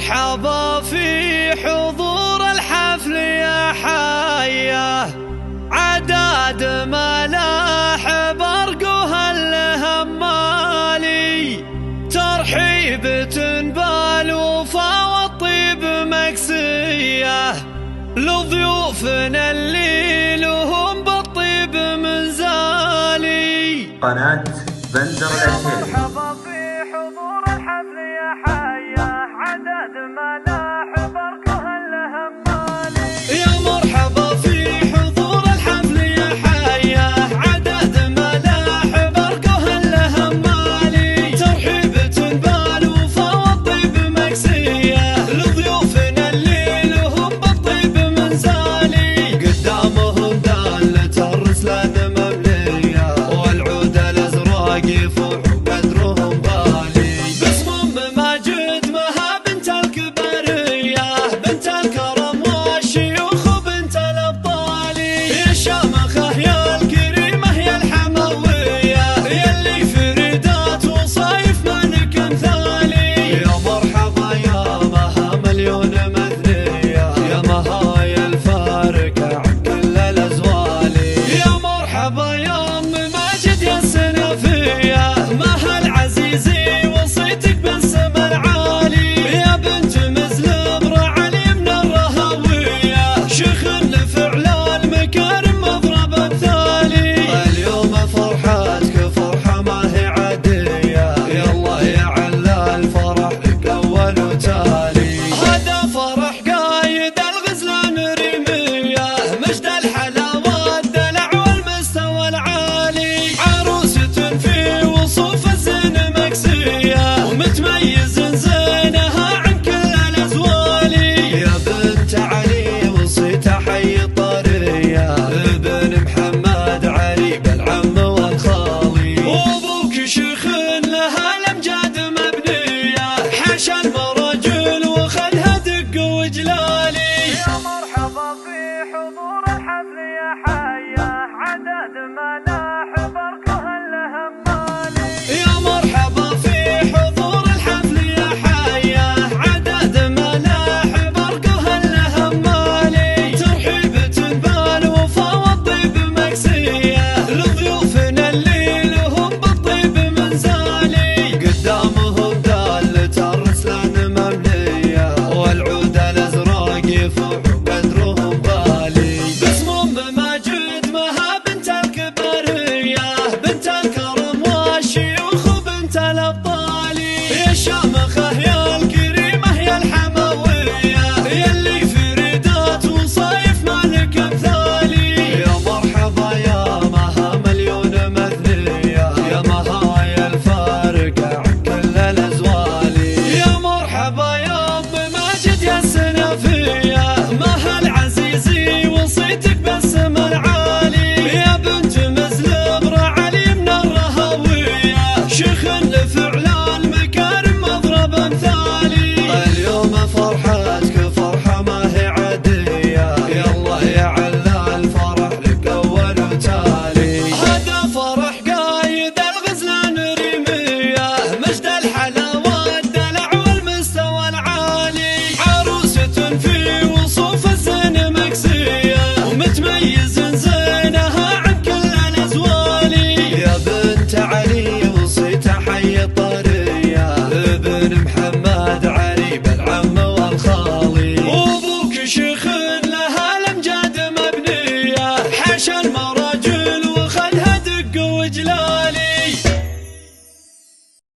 مرحبا في حضور الحفل يا حياه، عداد ملاح برقها الهمالي، ترحيب تنبال وفا والطيب مكسيه، لضيوفنا اللي لهم بالطيب منزالي. قناة بندر العتيبي. مرحبا في حضور الحفل يا حياه، عداد ملاح برقها الهمالي. يا مرحبا في حضور الحفل يا حياه، عداد ملاح برقها الهمالي، ترحيب تنبال وفا والطيب مكسيه، لضيوفنا اللي لهم بالطيب منزالي، قدامهم دالة الرسلان ممليه، والعود الازرق يفوح قدرهم غالي، باسمهم ماجد مها بنت الكبريه، بنت الكرم والشيوخ وبنت الابطالي، يا الشامخه يا الكريمه يا الحمويه، يلي فريدات وصايف مالك مثالي. يا مرحبا يا مها مليون مثنيه، يا مها يا الفارقه عن كل الازوالي، يا مرحبا يا ام ماجد يا السنافيه، مها العزيزي وصيتك بالسما العالي، يا بنت مزلبر علي من الرهويه، شيخ فعلا المكارم مضرب امثالي، اليوم فرحتك فرحه ما هي عاديه، يلا يا علا الفرح لك اول وتالي، هذا فرح قايد الغزلان ريميه، مجد الحلاوه الدلع والمستوى العالي، عروسة في وصوف الزين مكسيه، ومتميز زينها عن كل الازوالي، يا بنت علي وصيتها حي الطريه، ابن محمد علي بالعم والخالي، وابوك شيخ لها الامجاد مبنيه، حاشا المرجل وخلها دق وجلالي. يا مرحبا في حضور الحفل يا حياه، عداد ملاح برقها الهمالي. يا مرحبا في حضور الحفل يا حياه، عداد ملاح برقها الهمالي، ترحيب تنبال وفا والطيب مكسيه، لضيوفنا اللي لهم بالطيب منزالي، قدامهم دالة الرسلان ممليه، والعود الازرق يفوح قدرهم غالي، باسمهم ماجد مها بنت الكبريه، بنت الكرم والشيوخ وبنت الابطالي، يا الشامخه يا الكريمه يا الحمويه، يلي فريدات وصايف مالك مثالي. يا مرحبا يا مها مليون مثنيه، يا مها يا الفارقه عن كل الازوالي، يا مرحبا يا ام ماجد يا السنافيه، مها العزيزي وصيتك بالسما العالي، يا بنت مزلبر علي من الرهويه، شيخ فعلا المكارم مضرب امثالي، اليوم فرحتك فرحه ما هي عاديه، يلا يا علا الفرح لك اول وتالي، هذا فرح قايد الغزلان ريميه، مجد الحلاوه الدلع والمستوى العالي، عروسة في وصوف الزين مكسيه، ومتميز زينها عن كل الازوالي، يا بنت علي وصيتها حي الطريه، ابن محمد علي بالعم والخالي، وابوك شيخ لها الامجاد مبنيه، حاشا المراجل وخلها دق وجلالي.